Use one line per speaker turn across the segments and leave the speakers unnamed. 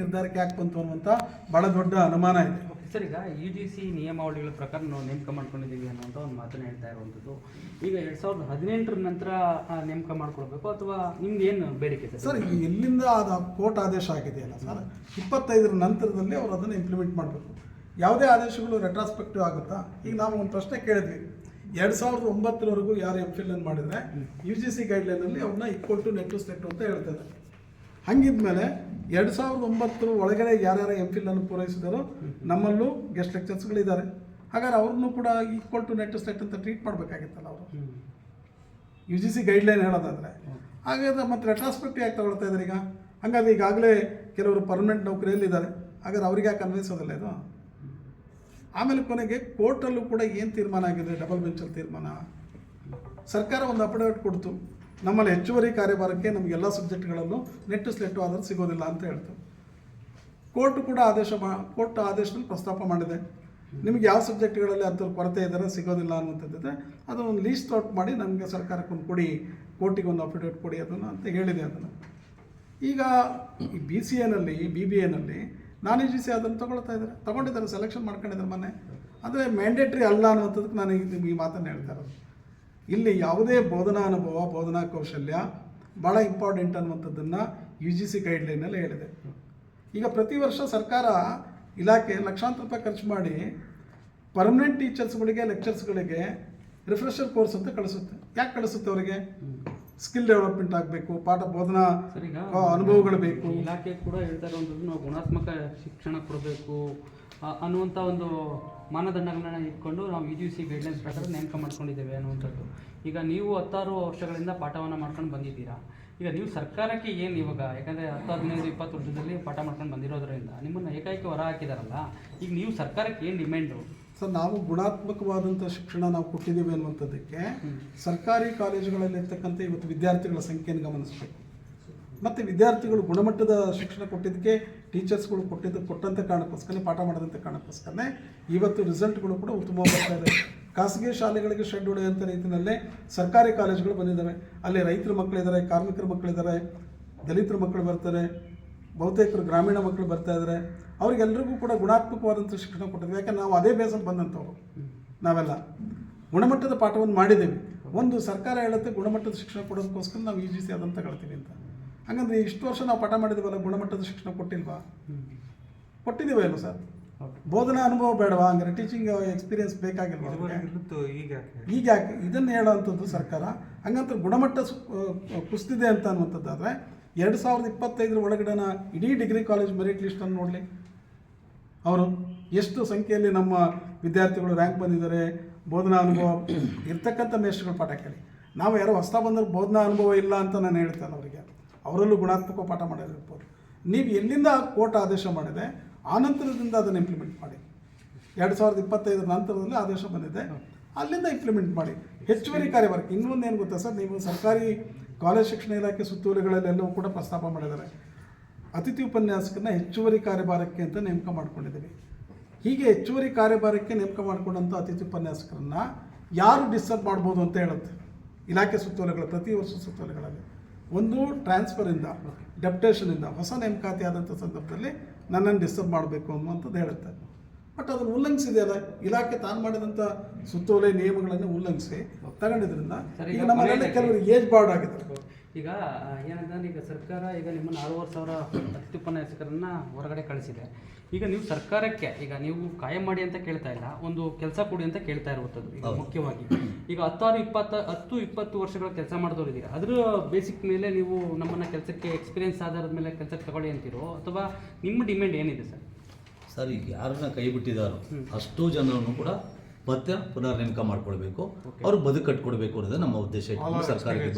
ನಿರ್ಧಾರಕ್ಕೆ ಯಾಕೆ ಬಂತು ಅನ್ನುವಂಥ ಭಾಳ ದೊಡ್ಡ ಅನುಮಾನ ಇದೆ.
ಸರ್, ಈಗ UGC ನಿಯಮಾವಳಿಗಳ ಪ್ರಕಾರ ನಾವು ನೇಮಕ ಮಾಡ್ಕೊಂಡಿದ್ದೀವಿ ಅನ್ನೋಂಥ ಒಂದು ಮಾತನ್ನು ಹೇಳ್ತಾ ಇರುವಂಥದ್ದು. ಈಗ 2018 ನಂತರ ನೇಮಕ ಮಾಡ್ಕೊಳ್ಬೇಕು ಅಥವಾ ನಿಮ್ದು ಏನು ಬೇಡಿಕೆ
ಸರ್? ಎಲ್ಲಿಂದ ಅದು ಕೋರ್ಟ್ ಆದೇಶ ಆಗಿದೆಯಲ್ಲ ಸರ್, 25 ನಂತರದಲ್ಲಿ ಅವರು ಅದನ್ನು ಇಂಪ್ಲಿಮೆಂಟ್ ಮಾಡಬೇಕು. ಯಾವುದೇ ಆದೇಶಗಳು ರೆಟ್ರಾಸ್ಪೆಕ್ಟಿವ್ ಆಗುತ್ತಾ? ಈಗ ನಾವು ಒಂದು ಪ್ರಶ್ನೆ ಕೇಳಿದ್ವಿ, 2009 ಯಾರು MPhil ಅನ್ನು ಮಾಡಿದರೆ UGC ಗೈಡ್ಲೈನಲ್ಲಿ ಅವ್ರನ್ನ equal to NET to SLET ಅಂತ ಹೇಳ್ತಾರೆ. ಹಂಗಿದ್ಮೇಲೆ 2009 ಒಳಗಡೆ ಯಾರ್ಯಾರು MPhil ಅನ್ನು ಪೂರೈಸಿದಾರೋ ನಮ್ಮಲ್ಲೂ ಗೆಸ್ಟ್ ಲೆಕ್ಚರ್ಸ್ಗಳಿದ್ದಾರೆ. ಹಾಗಾದ್ರೆ ಅವ್ರನ್ನೂ ಕೂಡ equal to NET to SLET ಅಂತ ಟ್ರೀಟ್ ಮಾಡಬೇಕಾಗಿತ್ತಲ್ಲ ಅವರು, UGC ಗೈಡ್ಲೈನ್ ಹೇಳೋದಾದರೆ. ಹಾಗಾದ್ರೆ ಮತ್ತೆ ರೆಟ್ರಾಸ್ಪೆಕ್ಟಿವ್ ಯಾಕೆ ತಗೊಳ್ತಾ ಇದ್ದಾರೆ ಈಗ? ಹಾಗಾದ್ರೆ ಈಗಾಗಲೇ ಕೆಲವರು ಪರ್ಮನೆಂಟ್ ನೌಕರಿಯಲ್ಲಿದ್ದಾರೆ, ಹಾಗಾದ್ರೆ ಅವ್ರಿಗೆ ಯಾಕೆ ಅನ್ವಯಿಸೋದಿಲ್ಲ ಇದು? ಆಮೇಲೆ ಕೊನೆಗೆ ಕೋರ್ಟಲ್ಲೂ ಕೂಡ ಏನು ತೀರ್ಮಾನ ಆಗಿದೆ, ಡಬಲ್ ಬೆಂಚಲ್ಲಿ ತೀರ್ಮಾನ. ಸರ್ಕಾರ ಒಂದು ಅಫಿಡವಿಟ್ ಕೊಡ್ತು, ನಮ್ಮಲ್ಲಿ ಹೆಚ್ಚುವರಿ ಕಾರ್ಯಭಾರಕ್ಕೆ ನಮಗೆಲ್ಲ ಸಬ್ಜೆಕ್ಟ್ಗಳಲ್ಲೂ ನೆಟ್ಟು ಸ್ಲೆಟ್ಟು ಆದರೂ ಸಿಗೋದಿಲ್ಲ ಅಂತ ಹೇಳ್ತು. ಕೋರ್ಟ್ ಕೂಡ ಕೋರ್ಟ್ ಆದೇಶದಲ್ಲಿ ಪ್ರಸ್ತಾಪ ಮಾಡಿದೆ, ನಿಮಗೆ ಯಾವ ಸಬ್ಜೆಕ್ಟ್ಗಳಲ್ಲಿ ಅಂಥವ್ರು ಕೊರತೆ ಇದ್ದಾರೆ ಸಿಗೋದಿಲ್ಲ ಅನ್ನುವಂಥದ್ದಿದೆ, ಅದು ಒಂದು ಲೀಸ್ಟ್ ಔಟ್ ಮಾಡಿ ನಮಗೆ ಸರ್ಕಾರಕ್ಕೆ ಒಂದು ಕೊಡಿ, ಕೋರ್ಟಿಗೆ ಒಂದು ಅಫಿಡವಿಟ್ ಕೊಡಿ ಅದನ್ನು ಅಂತ ಹೇಳಿದೆ. ಅದನ್ನು ಈಗ ಈ BCAನಲ್ಲಿ BBAನಲ್ಲಿ ನಾನ್ UGC ಅದನ್ನು ತಗೊಂಡಿದ್ದಾರೆ, ಸೆಲೆಕ್ಷನ್ ಮಾಡ್ಕೊಂಡಿದ್ದಾರೆ ಮೊನ್ನೆ. ಅಂದರೆ ಮ್ಯಾಂಡೇಟ್ರಿ ಅಲ್ಲ ಅನ್ನುವಂಥದ್ದಕ್ಕೆ ನಾನು ಈ ಮಾತನ್ನು ಹೇಳ್ತಾ ಇರೋದು. ಇಲ್ಲಿ ಯಾವುದೇ ಬೋಧನಾ ಅನುಭವ, ಬೋಧನಾ ಕೌಶಲ್ಯ ಭಾಳ ಇಂಪಾರ್ಟೆಂಟ್ ಅನ್ನುವಂಥದ್ದನ್ನು UGC ಗೈಡ್ಲೈನಲ್ಲಿ ಹೇಳಿದೆ. ಈಗ ಪ್ರತಿ ವರ್ಷ ಸರ್ಕಾರ ಇಲಾಖೆ ಲಕ್ಷಾಂತರ ರೂಪಾಯಿ ಖರ್ಚು ಮಾಡಿ ಪರ್ಮನೆಂಟ್ ಟೀಚರ್ಸ್ಗಳಿಗೆ, ಲೆಕ್ಚರ್ಸ್ಗಳಿಗೆ ರಿಫ್ರೆಷರ್ ಕೋರ್ಸ್ ಅಂತ ಕಳಿಸುತ್ತೆ. ಯಾಕೆ ಕಳಿಸುತ್ತೆ? ಅವರಿಗೆ ಸ್ಕಿಲ್ ಡೆವಲಪ್ಮೆಂಟ್ ಆಗಬೇಕು, ಪಾಠ ಬೋಧನಾ ಅನುಭವಗಳು ಬೇಕು.
ಇಲಾಖೆ ಕೂಡ ಹೇಳ್ತಾ ಇರುವಂಥದ್ದು ನಾವು ಗುಣಾತ್ಮಕ ಶಿಕ್ಷಣ ಕೊಡಬೇಕು ಅನ್ನುವಂಥ ಒಂದು ಮಾನದಂಡಗಳನ್ನ ಇಟ್ಕೊಂಡು ನಾವು UGC ಗೈಡ್ಲೈನ್ಸ್ ಪ್ರಕಾರ ನೇಮಕ ಮಾಡ್ಕೊಂಡಿದ್ದೇವೆ ಅನ್ನುವಂಥದ್ದು. ಈಗ ನೀವು 16 ವರ್ಷಗಳಿಂದ ಪಾಠವನ್ನು ಮಾಡ್ಕೊಂಡು ಬಂದಿದ್ದೀರಾ. ಈಗ ನೀವು ಸರ್ಕಾರಕ್ಕೆ ಏನು ಇವಾಗ, ಯಾಕಂದರೆ 10, 15, 20 ವರ್ಷದಲ್ಲಿ ಪಾಠ ಮಾಡ್ಕೊಂಡು ಬಂದಿರೋದ್ರಿಂದ ನಿಮ್ಮನ್ನು ಏಕಾಏಕಿ ಹೊರ ಹಾಕಿದಾರಲ್ಲ, ಈಗ ನೀವು ಸರ್ಕಾರಕ್ಕೆ ಏನು ಡಿಮ್ಯಾಂಡು?
ಸರ್, ನಾವು ಗುಣಾತ್ಮಕವಾದಂಥ ಶಿಕ್ಷಣ ನಾವು ಕೊಟ್ಟಿದ್ದೀವಿ ಅನ್ನುವಂಥದ್ದಕ್ಕೆ ಸರ್ಕಾರಿ ಕಾಲೇಜುಗಳಲ್ಲಿರ್ತಕ್ಕಂಥ ಇವತ್ತು ವಿದ್ಯಾರ್ಥಿಗಳ ಸಂಖ್ಯೆಯನ್ನು ಗಮನಿಸಬೇಕು. ಮತ್ತು ವಿದ್ಯಾರ್ಥಿಗಳು ಗುಣಮಟ್ಟದ ಶಿಕ್ಷಣ ಕೊಟ್ಟಿದ್ದಕ್ಕೆ ಟೀಚರ್ಸ್ಗಳು ಕೊಟ್ಟಂಥ ಕಾರಣಕ್ಕೋಸ್ಕರ, ಪಾಠ ಮಾಡೋದಂಥ ಕಾರಣಕ್ಕೋಸ್ಕರನೇ ಇವತ್ತು ರಿಸಲ್ಟ್ಗಳು ಕೂಡ ಉತ್ತಮವಾಗಿ ಬರ್ತಾ ಇದೆ. ಖಾಸಗಿ ಶಾಲೆಗಳಿಗೆ ಶೆಡ್ ಹೊಡೆಯುವಂಥ ರೀತಿಯಲ್ಲೇ ಸರ್ಕಾರಿ ಕಾಲೇಜುಗಳು ಬಂದಿದ್ದಾವೆ. ಅಲ್ಲಿ ರೈತರ ಮಕ್ಕಳಿದ್ದಾರೆ, ಕಾರ್ಮಿಕರ ಮಕ್ಕಳಿದ್ದಾರೆ, ದಲಿತರ ಮಕ್ಕಳು ಬರ್ತಾರೆ, ಬಹುತೇಕರು ಗ್ರಾಮೀಣ ಮಕ್ಕಳು ಬರ್ತಾ ಇದ್ದಾರೆ. ಅವ್ರಿಗೆಲ್ಲರಿಗೂ ಕೂಡ ಗುಣಾತ್ಮಕವಾದಂಥ ಶಿಕ್ಷಣ ಕೊಟ್ಟಿದ್ದೀವಿ. ಯಾಕಂದ್ರೆ ನಾವು ಅದೇ ಬೇಸಲ್ಲಿ ಬಂದಂಥವ್ರು ನಾವೆಲ್ಲ ಗುಣಮಟ್ಟದ ಪಾಠವನ್ನು ಮಾಡಿದ್ದೀವಿ. ಒಂದು ಸರ್ಕಾರ ಹೇಳುತ್ತೆ ಗುಣಮಟ್ಟದ ಶಿಕ್ಷಣ ಕೊಡೋದಕ್ಕೋಸ್ಕರ ನಾವು UGC ಅದನ್ನು ತಗೊಳ್ತೀವಿ ಅಂತ. ಹಾಗಂದ್ರೆ ಇಷ್ಟು ವರ್ಷ ನಾವು ಪಾಠ ಮಾಡಿದ್ದೀವಲ್ಲ, ಗುಣಮಟ್ಟದ ಶಿಕ್ಷಣ ಕೊಟ್ಟಿಲ್ವಾ? ಕೊಟ್ಟಿದ್ದೀವ ಇಲ್ಲ ಸರ್? ಬೋಧನಾ ಅನುಭವ ಬೇಡವಾ? ಹಂಗಾರೆ ಟೀಚಿಂಗ್ ಎಕ್ಸ್ಪೀರಿಯನ್ಸ್ ಬೇಕಾಗಿಲ್ವಾ? ಈಗ ಯಾಕೆ ಇದನ್ನು ಹೇಳೋವಂಥದ್ದು ಸರ್ಕಾರ? ಹಂಗಂತ ಗುಣಮಟ್ಟ ಕುಸಿದಿದೆ ಅಂತ ಅನ್ನುವಂಥದ್ದಾದರೆ 2025 ಒಳಗಡೆನ ಇಡೀ ಡಿಗ್ರಿ ಕಾಲೇಜ್ ಮೆರಿಟ್ ಲಿಸ್ಟನ್ನು ನೋಡಲಿ. ಅವರು ಎಷ್ಟು ಸಂಖ್ಯೆಯಲ್ಲಿ ನಮ್ಮ ವಿದ್ಯಾರ್ಥಿಗಳು ರ್ಯಾಂಕ್ ಬಂದಿದ್ದಾರೆ, ಬೋಧನಾ ಅನುಭವ ಇರ್ತಕ್ಕಂಥ ಮೇಷ್ಟ್ರುಗಳ ಪಾಠ ಕೇಳಿ. ನಾವು ಯಾರೋ ಹೊಸ ಬಂದರೆ ಬೋಧನಾ ಅನುಭವ ಇಲ್ಲ ಅಂತ ನಾನು ಹೇಳ್ತೇನೆ ಅವರಿಗೆ. ಅವರಲ್ಲೂ ಗುಣಾತ್ಮಕ ಪಾಠ ಮಾಡಿರ್ಬೋದು. ನೀವು ಎಲ್ಲಿಂದ ಕೋರ್ಟ್ ಆದೇಶ ಮಾಡಿದೆ ಆ ನಂತರದಿಂದ ಅದನ್ನು ಇಂಪ್ಲಿಮೆಂಟ್ ಮಾಡಿ. 2025 ನಂತರದಲ್ಲಿ ಆದೇಶ ಬಂದಿದೆ, ಅಲ್ಲಿಂದ ಇಂಪ್ಲಿಮೆಂಟ್ ಮಾಡಿ. ಹೆಚ್ಚುವರಿ ಕಾರ್ಯಭಾರಕ್ಕೆ ಇನ್ನೊಂದೇನು ಗೊತ್ತಾ ಸರ್, ನೀವು ಸರ್ಕಾರಿ ಕಾಲೇಜ್ ಶಿಕ್ಷಣ ಇಲಾಖೆ ಸುತ್ತೋಲೆಗಳಲ್ಲೆಲ್ಲವೂ ಕೂಡ ಪ್ರಸ್ತಾಪ ಮಾಡಿದ್ದಾರೆ. ಅತಿಥಿ ಉಪನ್ಯಾಸಕರನ್ನ ಹೆಚ್ಚುವರಿ ಕಾರ್ಯಭಾರಕ್ಕೆ ಅಂತ ನೇಮಕ ಮಾಡ್ಕೊಂಡಿದ್ದೀವಿ. ಹೀಗೆ ಹೆಚ್ಚುವರಿ ಕಾರ್ಯಭಾರಕ್ಕೆ ನೇಮಕ ಮಾಡಿಕೊಂಡಂಥ ಅತಿಥಿ ಉಪನ್ಯಾಸಕರನ್ನು ಯಾರು ಡಿಸ್ಟರ್ಬ್ ಮಾಡ್ಬೋದು ಅಂತ ಹೇಳುತ್ತೆ ಇಲಾಖೆ ಸುತ್ತೋಲೆಗಳು. ಪ್ರತಿ ವರ್ಷ ಸುತ್ತೋಲೆಗಳಲ್ಲಿ ಒಂದು ಟ್ರಾನ್ಸ್ಫರಿಂದ, ಡೆಪ್ಟೇಷನಿಂದ ಹೊಸ ನೇಮಕಾತಿ ಆದಂಥ ಸಂದರ್ಭದಲ್ಲಿ ನನ್ನನ್ನು ಡಿಸ್ಟರ್ಬ್ ಮಾಡಬೇಕು ಅನ್ನುವಂಥದ್ದು ಹೇಳುತ್ತೆ. ಬಟ್ ಅದನ್ನು ಉಲ್ಲಂಘಿಸಿದೆಯಲ್ಲ ಇಲಾಖೆ, ತಾನು ಮಾಡಿದಂಥ ಸುತ್ತೋಲೆ ನಿಯಮಗಳನ್ನು ಉಲ್ಲಂಘಿಸಿ ತಗೊಂಡಿದ್ರಿಂದ ಈಗ ನಮ್ಮಲ್ಲಿ ಕೆಲವರು ಏಜ್ ಬಾರ್ಡ್ ಆಗಿದ್ದಾರೆ.
ಈಗ ಏನಂತಂದ್ರೆ, ಈಗ ಸರ್ಕಾರ ಈಗ ನಿಮ್ಮನ್ನು 6,500 ಅತಿಥಿ ಉಪನ್ಯಾಸಕರನ್ನ ಹೊರಗಡೆ ಕಳಿಸಿದೆ. ಈಗ ನೀವು ಸರ್ಕಾರಕ್ಕೆ ಈಗ ನೀವು ಕಾಯಂ ಮಾಡಿ ಅಂತ ಕೇಳ್ತಾ ಇಲ್ಲ, ಒಂದು ಕೆಲಸ ಕೊಡಿ ಅಂತ ಕೇಳ್ತಾ ಇರುವಂಥದ್ದು. ಈಗ ಮುಖ್ಯವಾಗಿ ಈಗ 10-20 ವರ್ಷಗಳ ಕೆಲಸ ಮಾಡಿದವರು ಇದ್ದೀರಾ, ಅದರ ಬೇಸಿಕ್ ಮೇಲೆ ನೀವು ನಮ್ಮನ್ನು ಕೆಲಸಕ್ಕೆ ಎಕ್ಸ್ಪೀರಿಯನ್ಸ್ ಆಧಾರದ ಮೇಲೆ ಕೆಲಸಕ್ಕೆ ತಗೊಳ್ಳಿ ಅಂತೀರೋ, ಅಥವಾ ನಿಮ್ಮ ಡಿಮ್ಯಾಂಡ್ ಏನಿದೆ ಸರ್?
ಸರ್, ಈಗ ಯಾರನ್ನ ಕೈ ಬಿಟ್ಟಿದ್ದಾರೋ ಅಷ್ಟು ಜನರನ್ನು ಕೂಡ ಮತ್ತೆ ಪುನರ್ ನೇಮಕ ಮಾಡ್ಕೊಳ್ಬೇಕು, ಅವ್ರಿಗೆ ಬದುಕು ಕಟ್ಕೊಡ್ಬೇಕು ಅನ್ನೋದು ನಮ್ಮ ಉದ್ದೇಶ ಇಟ್ಟು ಸರ್ಕಾರಕ್ಕೆ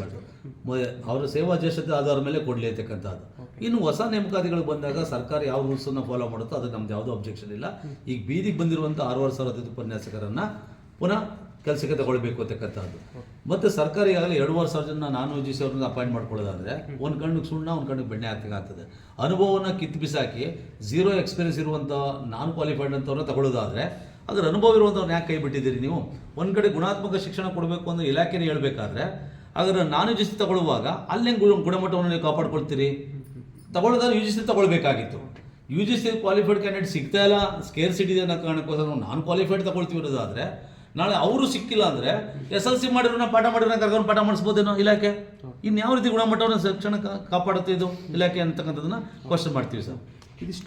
ಅವರ ಸೇವಾ ಜ್ಯೇಷ್ಠತೆ ಆಧಾರದ ಮೇಲೆ ಕೊಡಲಿ ಅಂತಕ್ಕಂಥದ್ದು. ಇನ್ನು ಹೊಸ ನೇಮಕಾತಿಗಳು ಬಂದಾಗ ಸರ್ಕಾರ ಯಾವ ರೂಲ್ಸನ್ನು ಫಾಲೋ ಮಾಡುತ್ತೋ ಅದಕ್ಕೆ ನಮ್ದು ಯಾವುದೋ ಅಬ್ಜೆಕ್ಷನ್ ಇಲ್ಲ. ಈಗ ಬೀದಿಗೆ ಬಂದಿರುವಂಥ 6,500 ಅತಿಥಿ ಉಪನ್ಯಾಸಕರನ್ನು ಪುನಃ ಕೆಲಸಕ್ಕೆ ತಗೊಳ್ಬೇಕು ಅಂತಕ್ಕಂಥದ್ದು. ಮತ್ತು ಸರ್ಕಾರ ಈಗಾಗಲೇ 2,500 ಜನ ನಾನ್ UGC ಅವ್ರನ್ನ ಅಪಾಯಿಂಟ್ ಮಾಡ್ಕೊಳ್ಳೋದಾದ್ರೆ ಒಂದು ಕಣ್ಣಿಗೆ ಸುಣ್ಣ, ಒಂದು ಕಣ್ಣಿಗೆ ಬೆಣ್ಣೆ ಆಗ್ತದೆ. ಅನುಭವವನ್ನು ಕಿತ್ತು ಬಿಸಾಕಿ 0 ಎಕ್ಸ್ಪೀರಿಯನ್ಸ್ ಇರುವಂಥ ನಾನ್ ಕ್ವಾಲಿಫೈಡ್ ಅಂತವ್ರನ್ನ ತಗೊಳ್ಳೋದಾದ್ರೆ ಅದರ ಅನುಭವ ಇರುವಂಥವ್ರನ್ನ ಯಾಕೆ ಕೈ ಬಿಟ್ಟಿದ್ದೀರಿ ನೀವು? ಒಂದು ಕಡೆ ಗುಣಾತ್ಮಕ ಶಿಕ್ಷಣ ಕೊಡಬೇಕು ಅಂದರೆ ಇಲಾಖೆನೇ ಹೇಳಬೇಕಾದ್ರೆ, ಹಾಗಾದ್ರೆ ನಾನು UGC ತಗೊಳ್ಳುವಾಗ ಅಲ್ಲೇ ಗುಣಮಟ್ಟವನ್ನು ನೀವು ಕಾಪಾಡ್ಕೊಳ್ತೀರಿ. ತಗೊಳ್ಳೋದಾದ್ರೆ UGC ತಗೊಳ್ಬೇಕಾಗಿತ್ತು. U G C qualified candidate ಸಿಗ್ತಾ ಇಲ್ಲ, ಸ್ಕೇರ್ ಸಿಟಿ ಇದೆ ಅನ್ನೋ ಕಾರಣಕ್ಕೋಸ್ಕರ ನಾವು ನಾನ್ ಕ್ವಾಲಿಫೈಡ್ ತಗೊಳ್ತೀವಿ ಇರೋದಾದ್ರೆ, ನಾಳೆ ಅವರು ಸಿಕ್ಕಿಲ್ಲ ಅಂದರೆ SLC ಮಾಡಿರೋನ ಪಾಠ ಮಾಡಿರೋನ ಕರ್ಕೊಂಡು ಪಾಠ ಮಾಡಿಸ್ಬೋದೇನೋ ಇಲಾಖೆ. ಇನ್ನು ಯಾವ ರೀತಿ ಗುಣಮಟ್ಟವನ್ನು ಶಿಕ್ಷಣ ಕಾಪಾಡುತ್ತೆ ಇದು ಇಲಾಖೆ ಅಂತಕ್ಕಂಥದ್ದನ್ನ ಕ್ವಶನ್ ಮಾಡ್ತೀವಿ ಸರ್.
ಇದಿಷ್ಟು